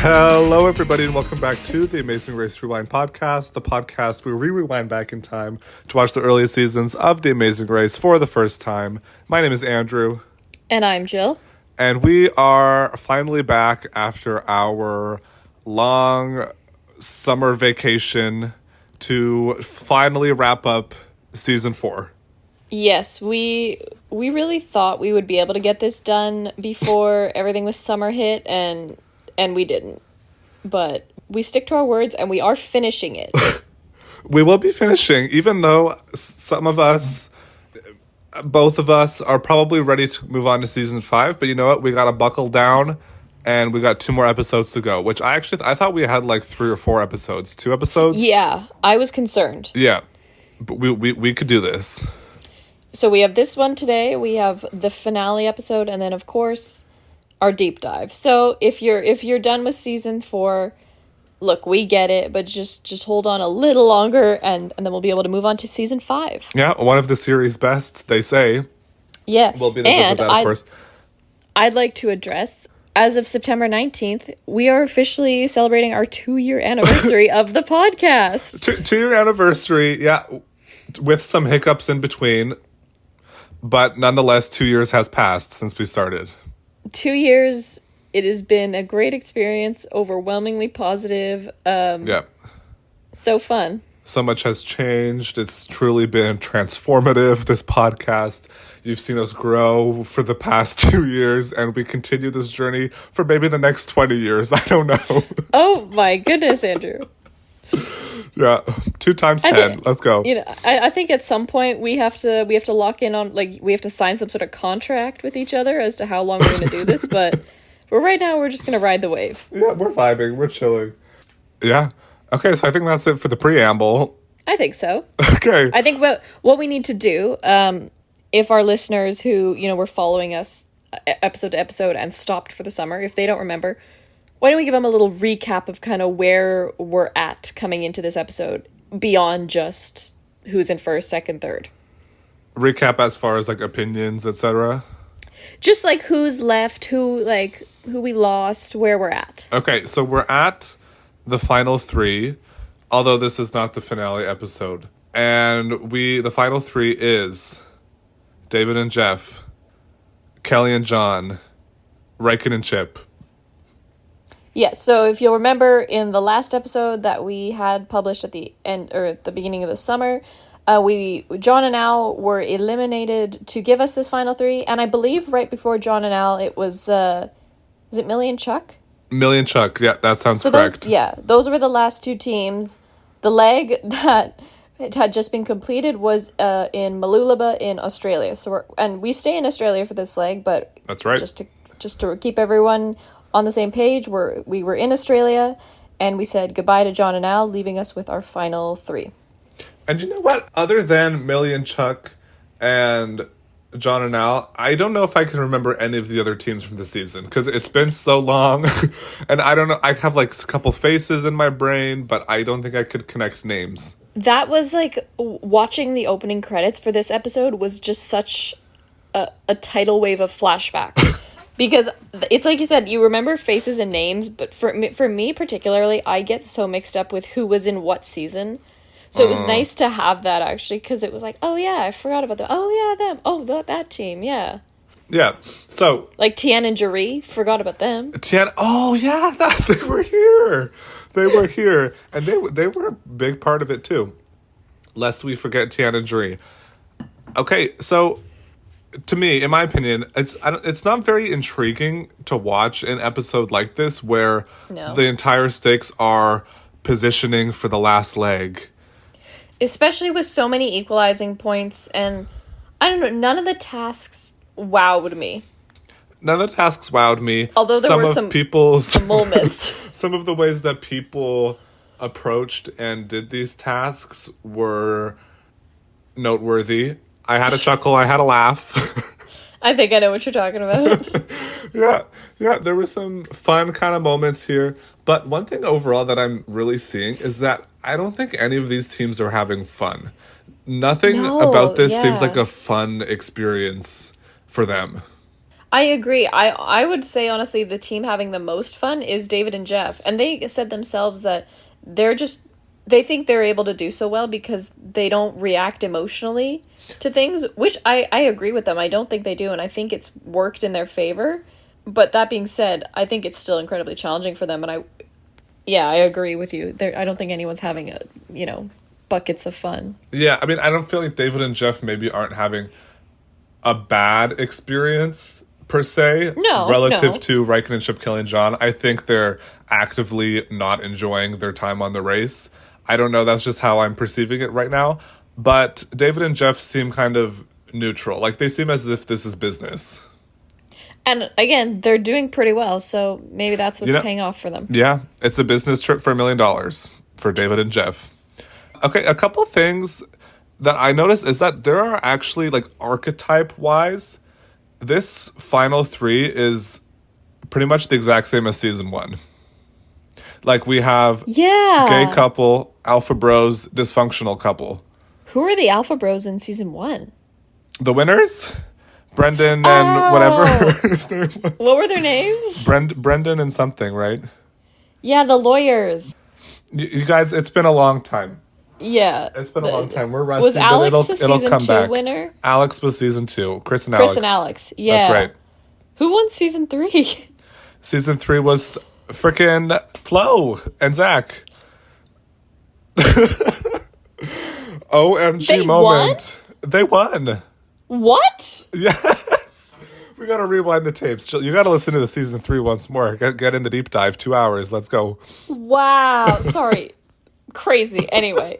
Hello, everybody, and welcome back to the Amazing Race Rewind podcast, the podcast where we rewind back in time to watch the earliest seasons of The Amazing Race for the first time. My name is Andrew. And I'm Jill. And we are finally back after our long summer vacation to finally wrap up season 4. Yes, we really thought we would be able to get this done before everything was summer hit, and we didn't. But we stick to our words, and we are finishing it. We will be finishing, even though some of us, both of us, are probably ready to move on to season 5. But you know what? We got to buckle down, and we got 2 more episodes to go, which I thought we had like 3 or 4 episodes. 2 episodes? Yeah, I was concerned. Yeah, but we could do this. So we have this one today, we have the finale episode, and then of course our deep dive. So if you're done with season 4, look, we get it, but just hold on a little longer, and then we'll be able to move on to season 5. Yeah, one of the series' best, they say. Yeah, We'll be the judge of that, of course. I'd like to address, as of September 19th, we are officially celebrating our 2-year anniversary of the podcast. 2-year anniversary, yeah, with some hiccups in between. But nonetheless, 2 years has passed since we started. 2 years, it has been a great experience, overwhelmingly positive. Yeah. So fun. So much has changed. It's truly been transformative, this podcast. You've seen us grow for the past 2 years, and we continue this journey for maybe the next 20 years. I don't know. Oh my goodness, Andrew. Yeah, 2 times 10. Let's go. You know, I think at some point we have to lock in on, like, we have to sign some sort of contract with each other as to how long we're going to do this. But right now we're just going to ride the wave. Yeah, we're vibing. We're chilling. Yeah. Okay, so I think that's it for the preamble. I think so. Okay. I think what we need to do, if our listeners who, were following us episode to episode and stopped for the summer, if they don't remember, why don't we give them a little recap of kind of where we're at coming into this episode beyond just who's in first, second, third? Recap as far as like opinions, etc. Just like who's left, who we lost, where we're at. Okay, so we're at the final 3, although this is not the finale episode. And the final 3 is David and Jeff, Kelly and John, Riken and Chip. Yeah, so if you'll remember in the last episode that we had published at the end or at the beginning of the summer, John and Al were eliminated to give us this final 3, and I believe right before John and Al it was is it Millie and Chuck? Millie and Chuck, yeah, that sounds correct. Those were the last 2 teams. The leg that had just been completed was in Mooloolaba in Australia. So we stay in Australia for this leg, but that's right. Just to keep everyone on the same page, we were in Australia, and we said goodbye to John and Al, leaving us with our final 3. And you know what? Other than Millie and Chuck and John and Al, I don't know if I can remember any of the other teams from the season, because it's been so long, and I don't know, I have like a couple faces in my brain, but I don't think I could connect names. That was like, watching the opening credits for this episode was just such a tidal wave of flashbacks. Because it's like you said, you remember faces and names, but for me particularly, I get so mixed up with who was in what season. So it was nice to have that, actually, because it was like, oh yeah, I forgot about them. Oh yeah, them. Oh, that team, yeah. Yeah, so... Like Tian and Jeree, forgot about them. Tian, oh yeah, they were here. They were here. And they were a big part of it, too. Lest we forget Tian and Jeree. Okay, so... To me, in my opinion, it's not very intriguing to watch an episode like this where the entire stakes are positioning for the last leg. Especially with so many equalizing points, and I don't know, none of the tasks wowed me. None of the tasks wowed me. Although there were some moments. Some of the ways that people approached and did these tasks were noteworthy. I had a chuckle, I had a laugh. I think I know what you're talking about. Yeah, there were some fun kind of moments here. But one thing overall that I'm really seeing is that I don't think any of these teams are having fun. Nothing about this seems like a fun experience for them. I agree. I would say, honestly, the team having the most fun is David and Jeff. And they said themselves that they're just, they think they're able to do so well because they don't react emotionally to things, which I agree with them. I don't think they do, and I think it's worked in their favor. But that being said, I think it's still incredibly challenging for them, and I agree with you. I don't think anyone's having buckets of fun. Yeah, I mean, I don't feel like David and Jeff maybe aren't having a bad experience per se, relative to Raikkonen, Chip, Kelly, and John. I think they're actively not enjoying their time on the race. I don't know, that's just how I'm perceiving it right now. But David and Jeff seem kind of neutral. Like, they seem as if this is business. And again, they're doing pretty well, so maybe that's what's paying off for them. Yeah, it's a business trip for $1 million for David and Jeff. Okay, a couple things that I noticed is that there are actually, like, archetype-wise, this final three is pretty much the exact same as season 1. Like, we have gay couple, alpha bros, dysfunctional couple. Who are the alpha bros in season 1? The winners? Brendan and whatever his name was. What were their names? Brendan and something, right? Yeah, the lawyers. You guys, it's been a long time. Yeah. It's been a long time. We're rusty, was Alex but the it'll season come 2 back. winner? Alex was season 2. Chris and Alex. Yeah. That's right. Who won season 3? Season 3 was frickin' Flo and Zach. OMG They moment. They won. What? Yes. We gotta rewind the tapes. You gotta listen to the season 3 once more. Get in the deep dive. 2 hours. Let's go. Wow. Sorry. Crazy. Anyway.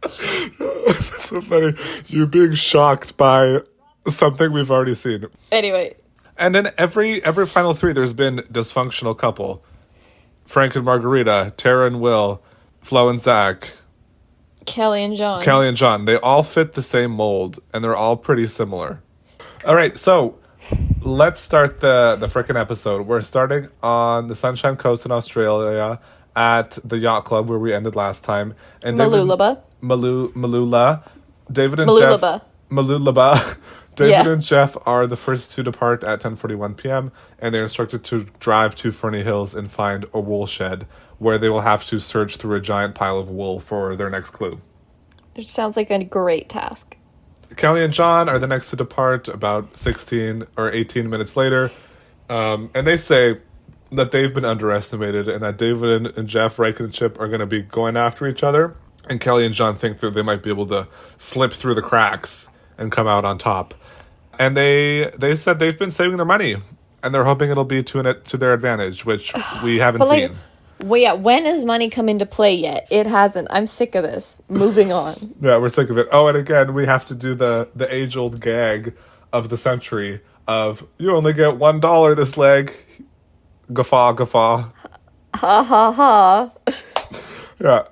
That's so funny. You being shocked by something we've already seen. Anyway. And in every final 3, there's been dysfunctional couple. Frank and Margarita, Tara and Will, Flo and Zach. Kelly and John. They all fit the same mold, and they're all pretty similar. All right, so let's start the frickin' episode. We're starting on the Sunshine Coast in Australia at the yacht club where we ended last time. And Malulaba. Malula. David and Malulaba. Jeff. Malulaba. David and Jeff are the first to depart at 10:41 p.m. and they're instructed to drive to Fernie Hills and find a wool shed where they will have to search through a giant pile of wool for their next clue. It sounds like a great task. Kelly and John are the next to depart about 16 or 18 minutes later. And they say that they've been underestimated and that David and Jeff, Raikkonen and Chip are going to be going after each other. And Kelly and John think that they might be able to slip through the cracks and come out on top. And they said they've been saving their money and they're hoping it'll be to their advantage, which we haven't seen. Well, yeah, when has money come into play yet? It hasn't. I'm sick of this. Moving on. Yeah, we're sick of it. Oh, and again, we have to do the age-old gag of the century of, you only get $1 this leg. Guffaw, guffaw. Ha ha ha. Yeah.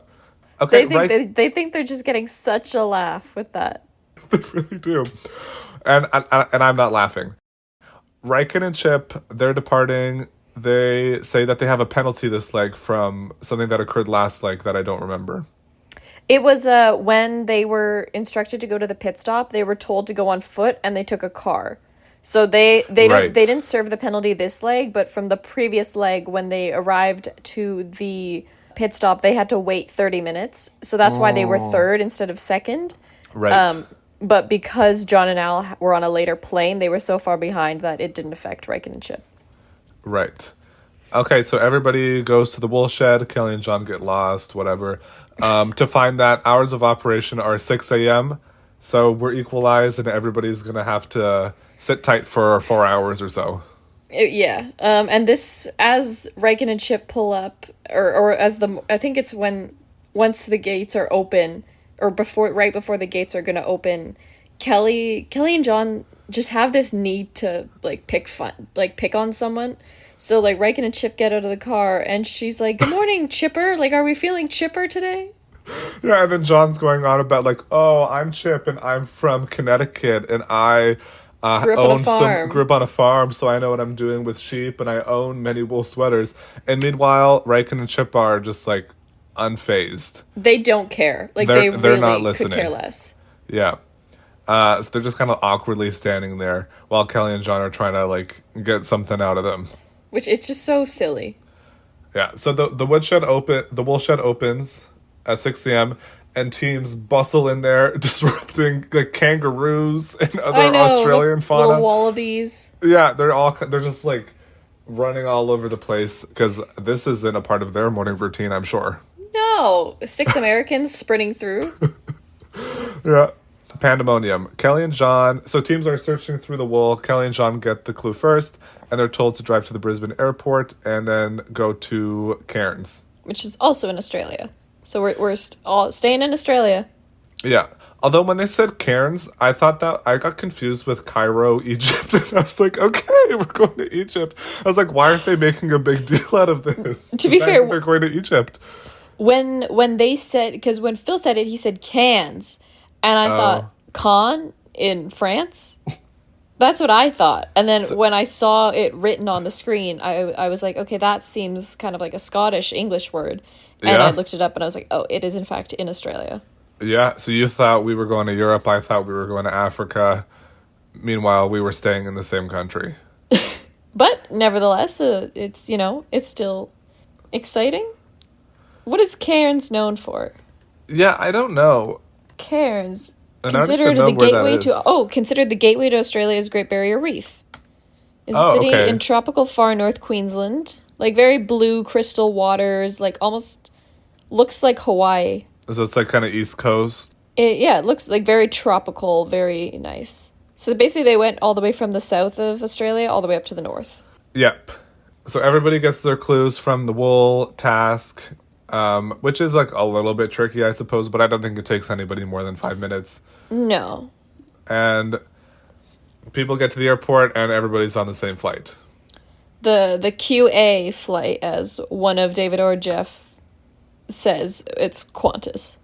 Okay, they think they're just getting such a laugh with that. They really do. And I'm not laughing. Raikkonen and Chip, they're departing. They say that they have a penalty this leg from something that occurred last leg that I don't remember. It was when they were instructed to go to the pit stop, they were told to go on foot and they took a car. So they didn't serve the penalty this leg, but from the previous leg when they arrived to the pit stop, they had to wait 30 minutes. So that's why they were third instead of second. Right. But because John and Al were on a later plane, they were so far behind that it didn't affect Raikkonen and Chip. Right. Okay, so everybody goes to the wool shed. Kelly and John get lost, whatever. To find that hours of operation are 6 a.m. So we're equalized and everybody's going to have to sit tight for 4 hours or so. And this, as Raikkonen and Chip pull up, or as I think it's once the gates are open, or right before the gates are going to open, Kelly and John just have this need to pick on someone. So Raikkonen and Chip get out of the car and she's like, "Good morning, Chipper. Are we feeling chipper today?" Yeah, and then John's going on about "Oh, I'm Chip and I'm from Connecticut and I grew up on a farm, so I know what I'm doing with sheep and I own many wool sweaters." And meanwhile, Raikkonen and Chip are just unfazed. They don't care. They really not listening. could care less. Yeah. So they're just kind of awkwardly standing there while Kelly and John are trying to like get something out of them. Which it's just so silly. Yeah. So the woolshed opens at 6 a.m. and teams bustle in there, disrupting like kangaroos and other Australian fauna. Little wallabies. Yeah, they're just like running all over the place because this isn't a part of their morning routine, I'm sure. No, 6 Americans sprinting through. Yeah. Pandemonium. Kelly and John. So teams are searching through the wool. Kelly and John get the clue first, and they're told to drive to the Brisbane airport and then go to Cairns, Which is also in Australia. So we're all staying in Australia. Yeah. Although when they said Cairns, I thought that I got confused with Cairo, Egypt. And I was like, okay, we're going to Egypt. I was like, why aren't they making a big deal out of this? To be fair, they're going to Egypt. When they said, because when Phil said it, he said Cannes. And I thought, Cannes in France? That's what I thought. And then when I saw it written on the screen, I was like, okay, that seems kind of like a Scottish English word. And I looked it up and I was like, oh, it is in fact in Australia. Yeah, so you thought we were going to Europe. I thought we were going to Africa. Meanwhile, we were staying in the same country. But nevertheless, it's, it's still exciting. What is Cairns known for? Yeah, I don't know. Cairns, considered considered the gateway to Australia's Great Barrier Reef. It's a city in tropical far north Queensland. Like very blue crystal waters, like almost looks like Hawaii. So it's like kind of East Coast? It looks like very tropical, very nice. So basically they went all the way from the south of Australia all the way up to the north. Yep. So everybody gets their clues from the wool task, which is like a little bit tricky, I suppose, but I don't think it takes anybody more than 5 minutes. No. And people get to the airport and everybody's on the same flight. The QA flight, as one of David or Jeff says, it's Qantas.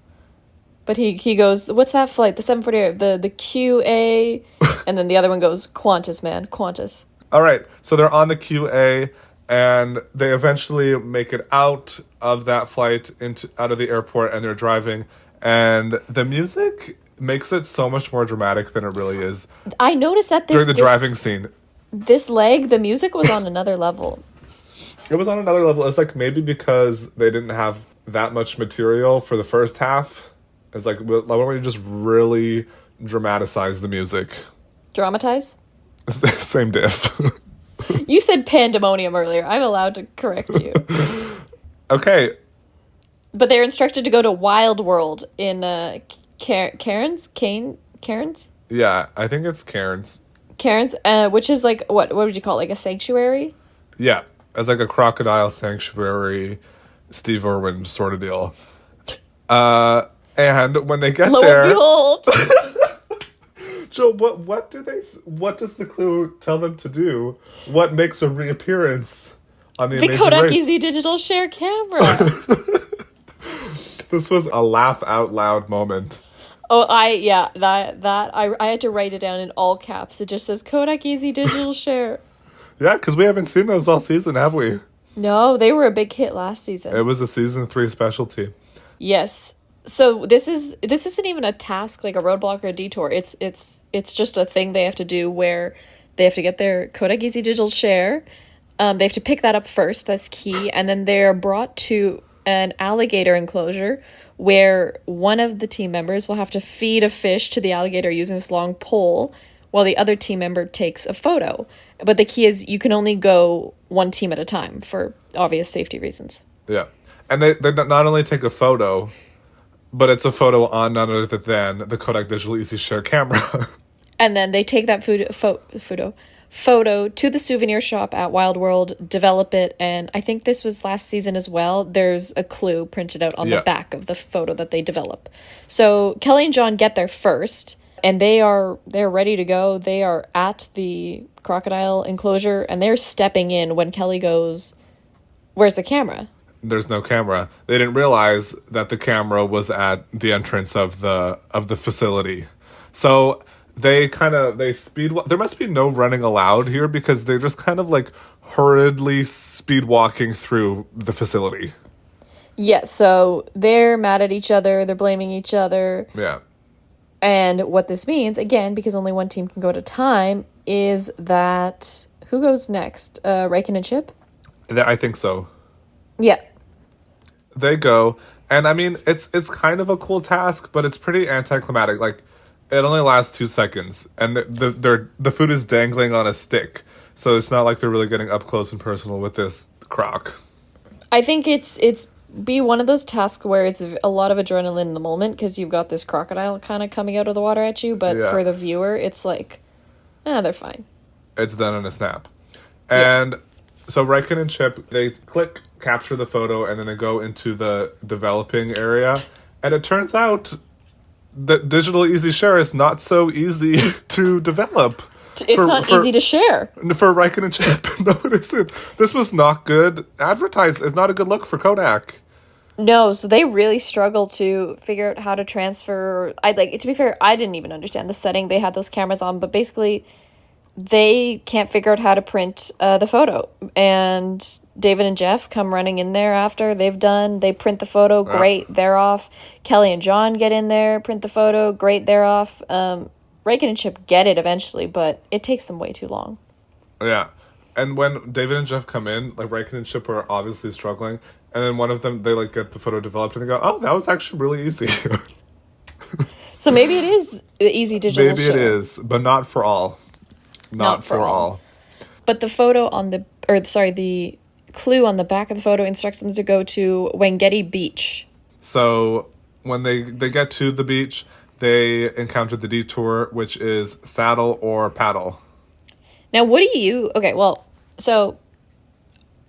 But he goes, what's that flight? The 748, the QA, and then the other one goes, Qantas, man, Qantas. All right, so they're on the QA, and they eventually make it out of that flight out of the airport, and they're driving, and the music makes it so much more dramatic than it really is. I noticed that during the driving scene. This leg, the music was on another level. It was on another level. It's like maybe because they didn't have that much material for the first half. It's like, why don't we just really dramatize the music? Dramatize? Same diff. You said pandemonium earlier. I'm allowed to correct you. Okay. But they're instructed to go to Wild World in Cairns? Cairns? Yeah, I think it's Cairns. Cairns, which is like, what would you call it? Like a sanctuary? Yeah, it's like a crocodile sanctuary, Steve Irwin sort of deal. And when they get there... Lo and behold! Joe, what does the clue tell them to do? What makes a reappearance on the Amazing Kodak Race? Easy Digital Share camera. This was a laugh out loud moment. Oh, I had to write it down in all caps. It just says Kodak Easy Digital Share. Yeah, because we haven't seen those all season, have we? No, they were a big hit last season. It was a season 3 specialty. Yes. So this isn't even a task like a roadblock or a detour. It's just a thing they have to do where they have to get their Kodak Easy Digital Share. They have to pick that up first. That's key. And then they're brought to an alligator enclosure where one of the team members will have to feed a fish to the alligator using this long pole while the other team member takes a photo. But the key is you can only go one team at a time for obvious safety reasons. Yeah. And they not only take a photo, but it's a photo on none other than the Kodak Digital Easy Share camera. And then they take that photo to the souvenir shop at Wild World, develop it, and I think this was last season as well. There's a clue printed out on the back of the photo that they develop. So Kelly and John get there first, and they're ready to go. They are at the crocodile enclosure, and they're stepping in when Kelly goes, "Where's the camera?" There's no camera. They didn't realize that the camera was at the entrance of the facility. So they speed walk. There must be no running allowed here because they're just kind of like hurriedly speed walking through the facility. Yeah, so they're mad at each other. They're blaming each other. Yeah. And what this means, again, because only one team can go at a time, is that who goes next? Raikkonen and Chip? I think so. Yeah. They go, and I mean, it's kind of a cool task, but it's pretty anticlimactic. Like, it only lasts 2 seconds, and the food is dangling on a stick, so it's not like they're really getting up close and personal with this croc. I think it's be one of those tasks where it's a lot of adrenaline in the moment because you've got this crocodile kind of coming out of the water at you, but Yeah. for the viewer, it's like, they're fine. It's done in a snap. And so Raikkonen and Chip, they click, capture the photo, and then they go into the developing area. And it turns out that digital easy share is not so easy to develop. It's not easy to share. For Raikkonen and Chip. No, it isn't. This was not good advertised. It's not a good look for Kodak. No, so they really struggle to figure out how to transfer. To be fair, I didn't even understand the setting they had those cameras on, but basically they can't figure out how to print the photo. And David and Jeff come running in there after they print the photo, great, they're off. Kelly and John get in there, print the photo, great, they're off. Raikkonen and Chip get it eventually, but it takes them way too long. Yeah. And when David and Jeff come in, like Raikkonen and Chip are obviously struggling, and then one of them, they like get the photo developed and they go, oh, that was actually really easy. So maybe it is easy digital Maybe share. it is, but not for all. Not for all. But the the clue on the back of the photo instructs them to go to Wangedi Beach. So when they get to the beach, they encounter the detour, which is saddle or paddle. Now, so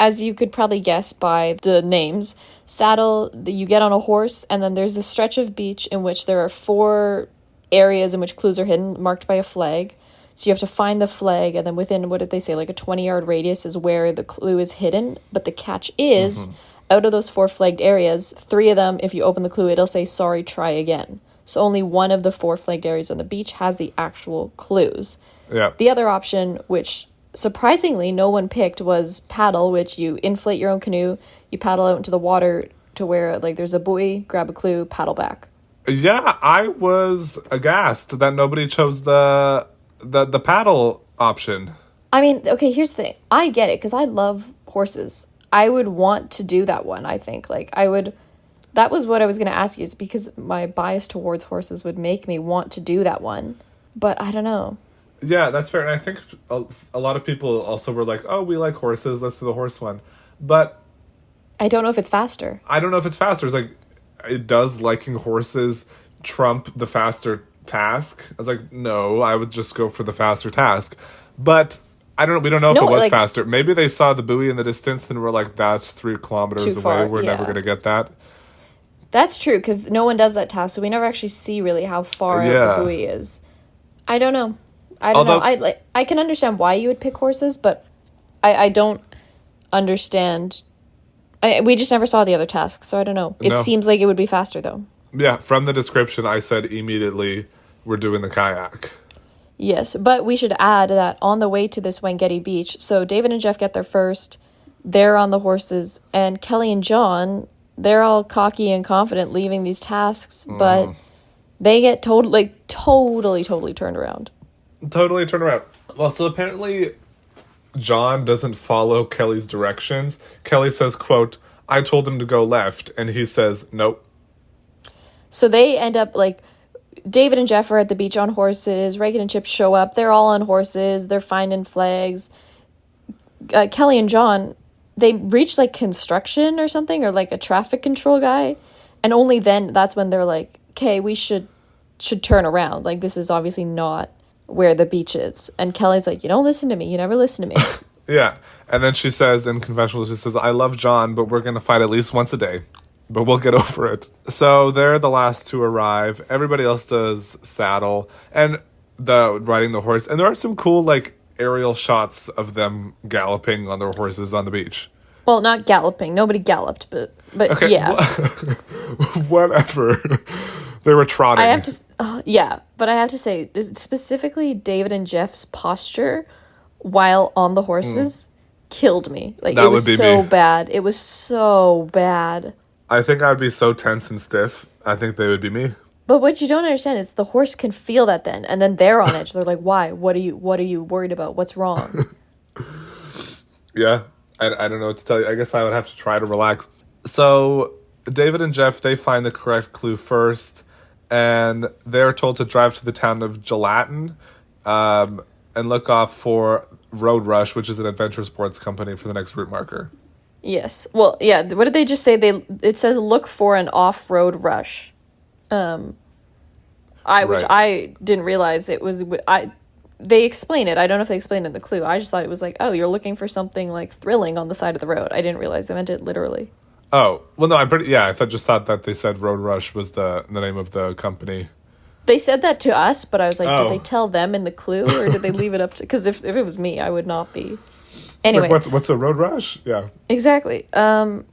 as you could probably guess by the names, saddle, you get on a horse, and then there's a stretch of beach in which there are 4 areas in which clues are hidden, marked by a flag. So you have to find the flag, and then within, what did they say, like a 20-yard radius is where the clue is hidden. But the catch is, out of those 4 flagged areas, 3 of them, if you open the clue, it'll say, sorry, try again. So only one of the 4 flagged areas on the beach has the actual clues. Yeah. The other option, which surprisingly no one picked, was paddle, which you inflate your own canoe, you paddle out into the water to where like there's a buoy, grab a clue, paddle back. Yeah, I was aghast that nobody chose the paddle option. I mean, okay, here's the thing. I get it because I love horses. I would want to do that one, I think. That was what I was going to ask you, is because my bias towards horses would make me want to do that one. But I don't know. Yeah, that's fair. And I think a lot of people also were like, oh, we like horses, let's do the horse one. But I don't know if it's faster. I don't know if it's faster. It's like, it does liking horses trump the faster task? I was like, no, I would just go for the faster task. But we don't know if it was faster. Maybe they saw the buoy in the distance and were like, that's 3 kilometers too far, away. We're never going to get that. That's true, because no one does that task, so we never actually see really how far out the buoy is. I don't know. I can understand why you would pick horses, but I don't understand. We just never saw the other tasks, so I don't know. It seems like it would be faster, though. Yeah, from the description, I said immediately, we're doing the kayak. Yes, but we should add that on the way to this Wangedi Beach, so David and Jeff get there first, they're on the horses, and Kelly and John, they're all cocky and confident leaving these tasks, but they get totally turned around. Totally turned around. Well, so apparently John doesn't follow Kelly's directions. Kelly says, quote, I told him to go left, and he says, nope. So they end up, David and Jeff are at the beach on horses, Reagan and Chip show up, they're all on horses, they're finding flags. Kelly and John, they reach, construction or something, or, a traffic control guy, and only then, that's when they're like, okay, we should turn around. This is obviously not where the beach is. And Kelly's like, you don't listen to me. You never listen to me. Yeah. And then she says in confessional, she says, I love John, but we're going to fight at least once a day. But we'll get over it. So they're the last to arrive. Everybody else does saddle and riding the horse. And there are some cool, aerial shots of them galloping on their horses on the beach. Well, not galloping. Nobody galloped, but okay, yeah. Whatever. They were trotting. But I have to say, specifically David and Jeff's posture while on the horses killed me. It was so bad. It was so bad. I think I would be so tense and stiff. I think they would be me. But what you don't understand is the horse can feel that then, and then they're on edge. They're like, why? What are you worried about? What's wrong? Yeah, I don't know what to tell you. I guess I would have to try to relax. So David and Jeff, they find the correct clue first, and they're told to drive to the town of Gelatin and look off for Road Rush, which is an adventure sports company, for the next route marker. Yes. Well, yeah. What did they just say? It says look for an off-road rush. Which I didn't realize it was. They explain it. I don't know if they explained it in the clue. I just thought it was like, oh, you're looking for something like thrilling on the side of the road. I didn't realize they meant it literally. Oh, well, no, I just thought that they said Road Rush was the name of the company. They said that to us, but I was like, Oh. did they tell them in the clue, or did they leave it up to... Because if it was me, I would not be. Anyway. Like, what's a Road Rush? Yeah. Exactly. So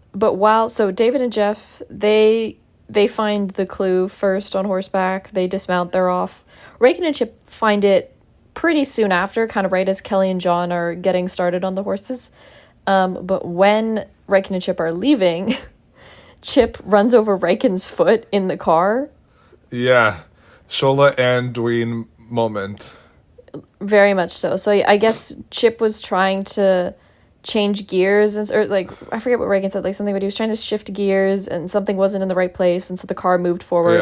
David and Jeff, they find the clue first on horseback. They dismount, they're off. Raken and Chip find it pretty soon after, kind of right as Kelly and John are getting started on the horses. But when Raken and Chip are leaving, Chip runs over Raken's foot in the car. Yeah. Shola and Dwayne moment. Very much so. So I guess Chip was trying to change gears, or like, I forget what Reagan said, like something, but he was trying to shift gears and something wasn't in the right place, and so the car moved forward.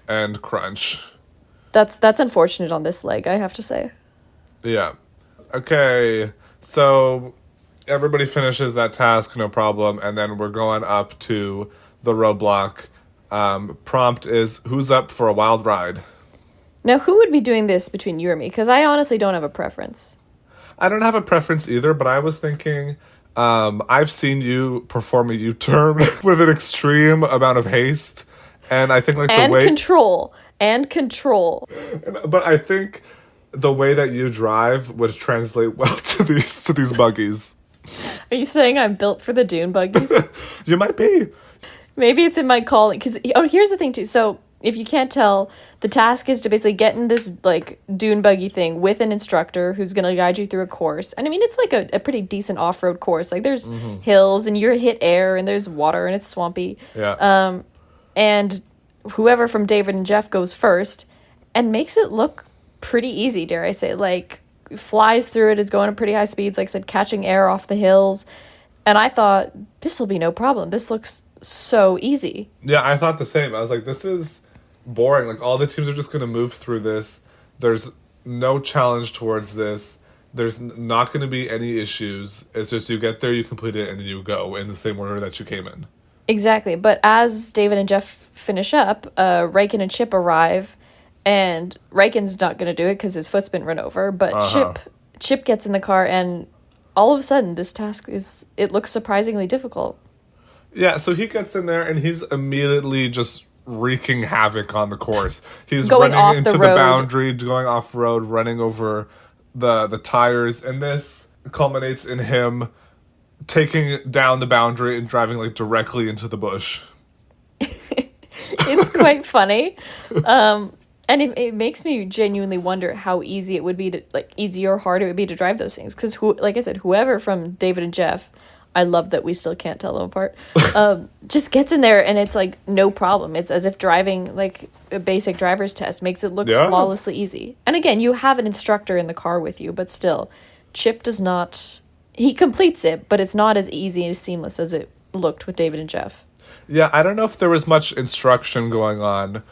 And crunch. That's unfortunate on this leg, I have to say. Yeah. Okay. So everybody finishes that task, no problem, and then we're going up to the roadblock. Prompt is, who's up for a wild ride? Now, who would be doing this between you or me? Because I honestly don't have a preference. I don't have a preference either, but I was thinking, I've seen you perform a U-turn with an extreme amount of haste, and I think like the way... And control. But I think the way that you drive would translate well to these buggies. Are you saying I'm built for the dune buggies? You might be. Maybe it's in my calling. Because, here's the thing, too. So, if you can't tell, the task is to basically get in this, like, dune buggy thing with an instructor who's going to guide you through a course. And, I mean, it's, like, a pretty decent off-road course. Like, there's hills, and you're hit air, and there's water, and it's swampy. Yeah. And whoever from David and Jeff goes first and makes it look pretty easy, dare I say. Like, flies through it, is going at pretty high speeds, like I said, catching air off the hills. And I thought, this will be no problem. This looks so easy. Yeah, I thought the same. I was like, this is boring. Like, all the teams are just going to move through this. There's no challenge towards this. There's not going to be any issues. It's just you get there, you complete it, and then you go in the same order that you came in. Exactly. But as David and Jeff finish up, Raken and Chip arrive, and Raken's not going to do it because his foot's been run over, but Chip gets in the car, and all of a sudden this task it looks surprisingly difficult. Yeah, so he gets in there and he's immediately just wreaking havoc on the course. He's going running into the road. boundary, going off road, running over the tires, and this culminates in him taking down the boundary and driving like directly into the bush. It's quite funny. And it makes me genuinely wonder how easy it would be to, like, easy or hard it would be to drive those things. Because, like I said, whoever from David and Jeff, I love that we still can't tell them apart, just gets in there and it's, like, no problem. It's as if driving, like, a basic driver's test makes it look flawlessly easy. And again, you have an instructor in the car with you, but still, Chip does not... He completes it, but it's not as easy and seamless as it looked with David and Jeff. Yeah, I don't know if there was much instruction going on.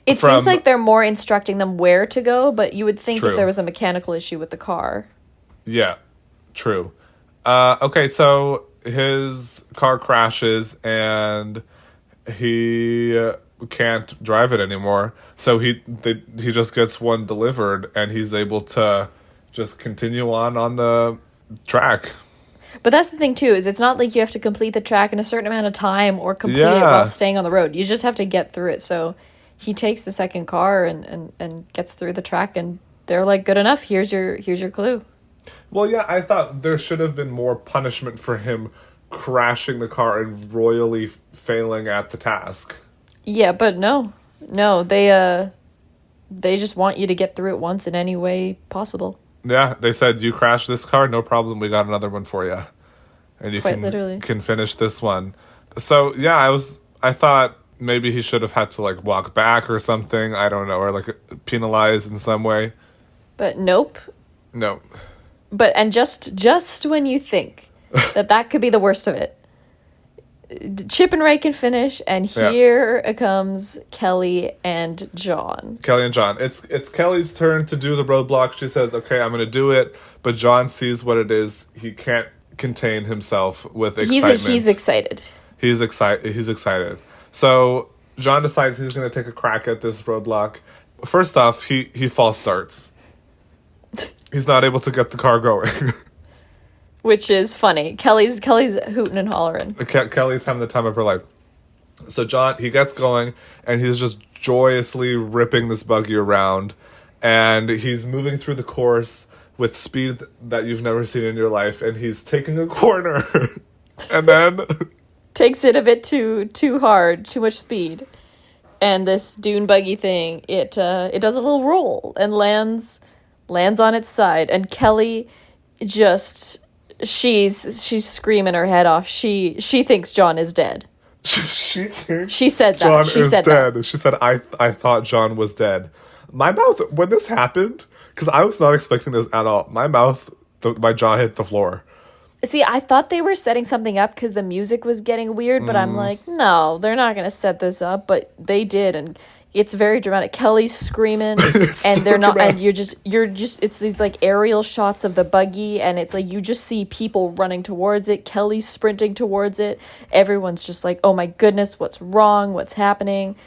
It seems like they're more instructing them where to go, but you would think if there was a mechanical issue with the car. Yeah, true. Okay, so his car crashes and he can't drive it anymore. So he just gets one delivered and he's able to just continue on the track. But that's the thing too, is it's not like you have to complete the track in a certain amount of time or complete it while staying on the road. You just have to get through it. So he takes the second car and gets through the track, and they're like, good enough, here's your clue. Well, yeah, I thought there should have been more punishment for him crashing the car and royally failing at the task. Yeah, but no, they just want you to get through it once in any way possible. Yeah, they said, you crashed this car, no problem, we got another one for you. And you can finish this one. So, yeah, I thought maybe he should have had to like walk back or something. I don't know, or like penalized in some way. But nope. No. And just when you think that could be the worst of it, Chip and Ray can finish, and here comes Kelly and John. It's Kelly's turn to do the roadblock. She says, "Okay, I'm going to do it." But John sees what it is. He can't contain himself with excitement. He's excited. He's excited. So John decides he's going to take a crack at this roadblock. First off, he false starts. He's not able to get the car going. Which is funny. Kelly's hooting and hollering. Kelly's having the time of her life. So John, he gets going, and he's just joyously ripping this buggy around. And he's moving through the course with speed that you've never seen in your life. And he's taking a corner. And then... takes it a bit too hard, too much speed. And this dune buggy thing, it does a little roll and lands on its side. And Kelly just... She's screaming her head off. She thinks John is dead. She said that. John she is said dead. That. She said, I thought John was dead. My mouth, when this happened, because I was not expecting this at all, my jaw hit the floor. See, I thought they were setting something up because the music was getting weird, but I'm like, no, they're not going to set this up. But they did, and it's very dramatic. Kelly's screaming, and they're not, dramatic. And you're just, it's these like aerial shots of the buggy, and it's like you just see people running towards it. Kelly's sprinting towards it. Everyone's just like, oh my goodness, what's wrong? What's happening?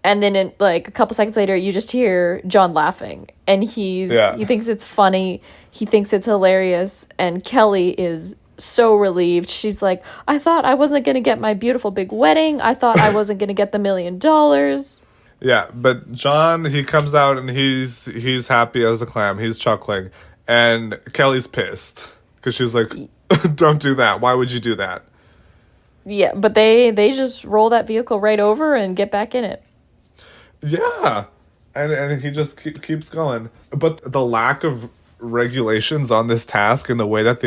And then in like a couple seconds later, you just hear John laughing, and he thinks it's funny. He thinks it's hilarious, and Kelly is so relieved. She's like, I thought I wasn't going to get my beautiful big wedding. I thought I wasn't going to get the $1 million. Yeah, but John, he comes out and he's happy as a clam. He's chuckling. And Kelly's pissed because she's like, don't do that. Why would you do that? Yeah, but they just roll that vehicle right over and get back in it. Yeah. And he just keeps going. But the lack of regulations on this task and the way that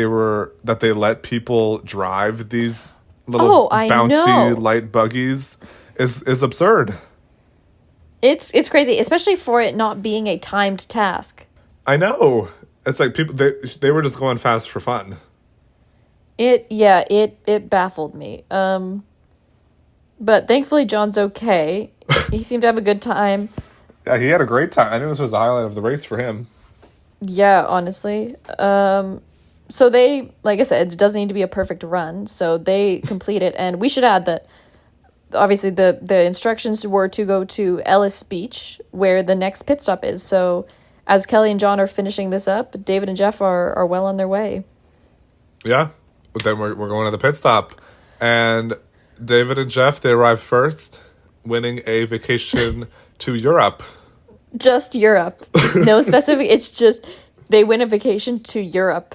they let people drive these little bouncy light buggies is absurd. It's crazy, especially for it not being a timed task. I know. It's like people they were just going fast for fun. It baffled me. But thankfully John's okay. He seemed to have a good time. Yeah, he had a great time. I think this was the highlight of the race for him. Yeah, honestly. So they, like I said, it doesn't need to be a perfect run, so they complete it. And we should add that obviously the instructions were to go to Ellis Beach, where the next pit stop is. So as Kelly and John are finishing this up, David and Jeff are well on their way. Yeah. But then we're going to the pit stop. And David and Jeff, they arrive first, winning a vacation to Europe. Just Europe. No specific. It's just they win a vacation to Europe.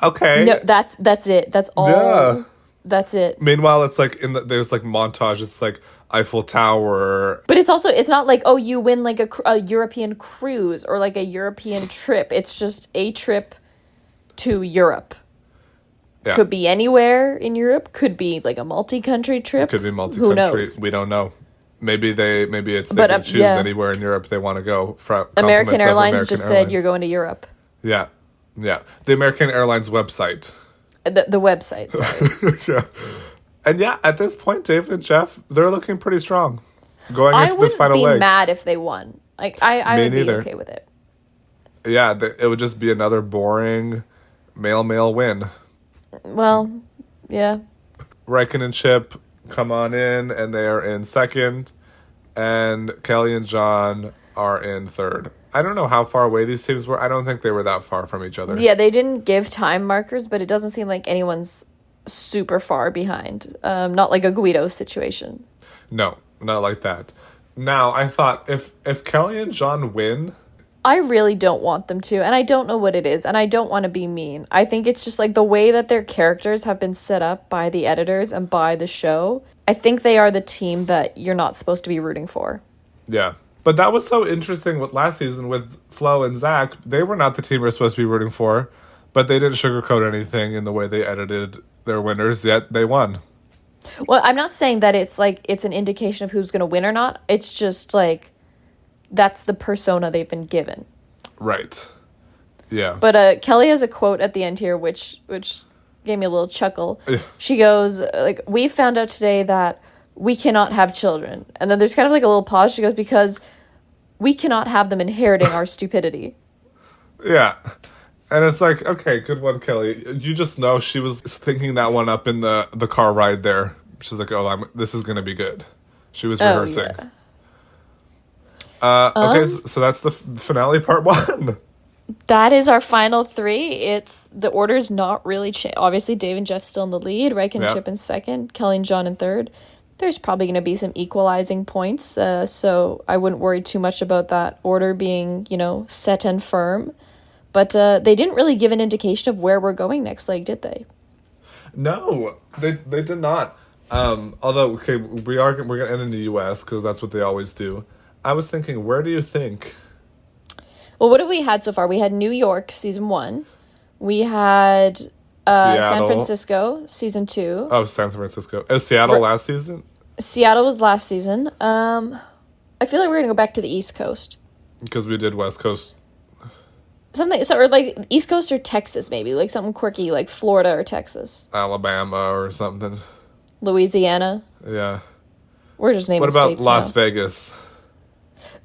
Okay. No, that's it. That's all. Yeah. That's it. Meanwhile, it's like there's like montage. It's like Eiffel Tower. But it's not like, oh, you win like a European cruise or like a European trip. It's just a trip to Europe. Yeah. Could be anywhere in Europe. Could be like a multi-country trip. Could be multi-country. Who knows? We don't know. Maybe they can choose anywhere in Europe they want to go. American Airlines just said you're going to Europe. Yeah. Yeah. The American Airlines website. The website, sorry. Yeah. And yeah, at this point, David and Jeff, they're looking pretty strong. Going into this final leg. I wouldn't be mad if they won. Like, I would be okay with it. Yeah, it would just be another boring male win. Well, yeah. Riken and Chip come on in, and they are in second. And Kelly and John are in third. I don't know how far away these teams were. I don't think they were that far from each other. Yeah, they didn't give time markers, but it doesn't seem like anyone's super far behind. Not like a Guido situation. No, not like that. Now, I thought if Kelly and John win... I really don't want them to, and I don't know what it is, and I don't want to be mean. I think it's just like the way that their characters have been set up by the editors and by the show. I think they are the team that you're not supposed to be rooting for. Yeah. But that was so interesting with last season with Flo and Zach. They were not the team we're supposed to be rooting for, but they didn't sugarcoat anything in the way they edited their winners, yet they won. Well, I'm not saying that it's like it's an indication of who's going to win or not. It's just like that's the persona they've been given. Right. Yeah. But Kelly has a quote at the end here, which gave me a little chuckle. Yeah. She goes, like, we found out today that we cannot have children. And then there's kind of like a little pause. She goes, because we cannot have them inheriting our stupidity. Yeah. And it's like, okay, good one, Kelly. You just know she was thinking that one up in the car ride there. She's like, oh, this is going to be good. She was rehearsing. Yeah. Okay, so that's the finale part 1. That is our final 3. The order's not really changed. Obviously, Dave and Jeff still in the lead. Reich and Chip in second. Kelly and John in third. There's probably going to be some equalizing points, so I wouldn't worry too much about that order being, set and firm. But they didn't really give an indication of where we're going next leg, did they? No, they did not. Although, okay, we're going to end in the U.S. because that's what they always do. I was thinking, where do you think? Well, what have we had so far? We had New York, season 1. We had San Francisco, season 2. Oh, San Francisco. Is Seattle last season? Seattle was last season. I feel like we're going to go back to the East Coast. Because we did West Coast. Or like East Coast or Texas, maybe. Like something quirky, like Florida or Texas. Alabama or something. Louisiana. Yeah. We're just naming states now. What about Las Vegas?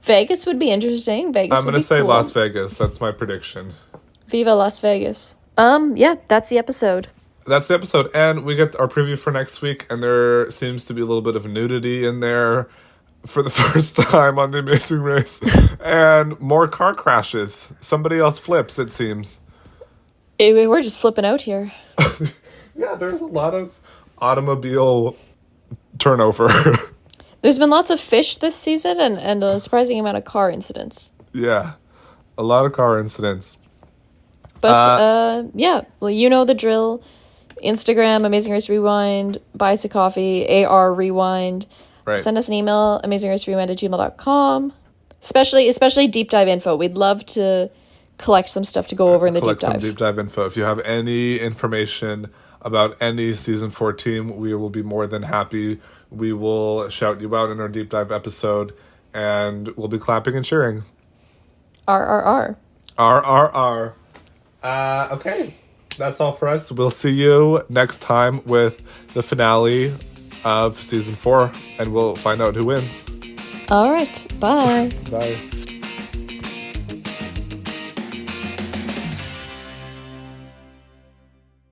Vegas would be interesting. Vegas. I'm going to say cool. Las Vegas. That's my prediction. Viva Las Vegas. Yeah, that's the episode. That's the episode. And we get our preview for next week, and there seems to be a little bit of nudity in there for the first time on The Amazing Race. And more car crashes. Somebody else flips, it seems. We're just flipping out here. Yeah, there's a lot of automobile turnover. There's been lots of fish this season and a surprising amount of car incidents. Yeah, a lot of car incidents. But, yeah, well, you know the drill. Instagram, Amazing Race Rewind, buy us a coffee, AR Rewind. Right. Send us an email, amazingracerewind@gmail.com. Especially deep dive info. We'd love to collect some stuff to go over in the deep dive. Collect some deep dive info. If you have any information about any season 4 team, we will be more than happy. We will shout you out in our deep dive episode, and we'll be clapping and cheering. RRR. RRR. Okay, that's all for us. We'll see you next time with the finale of season 4, and we'll find out who wins. All right. Bye. Bye.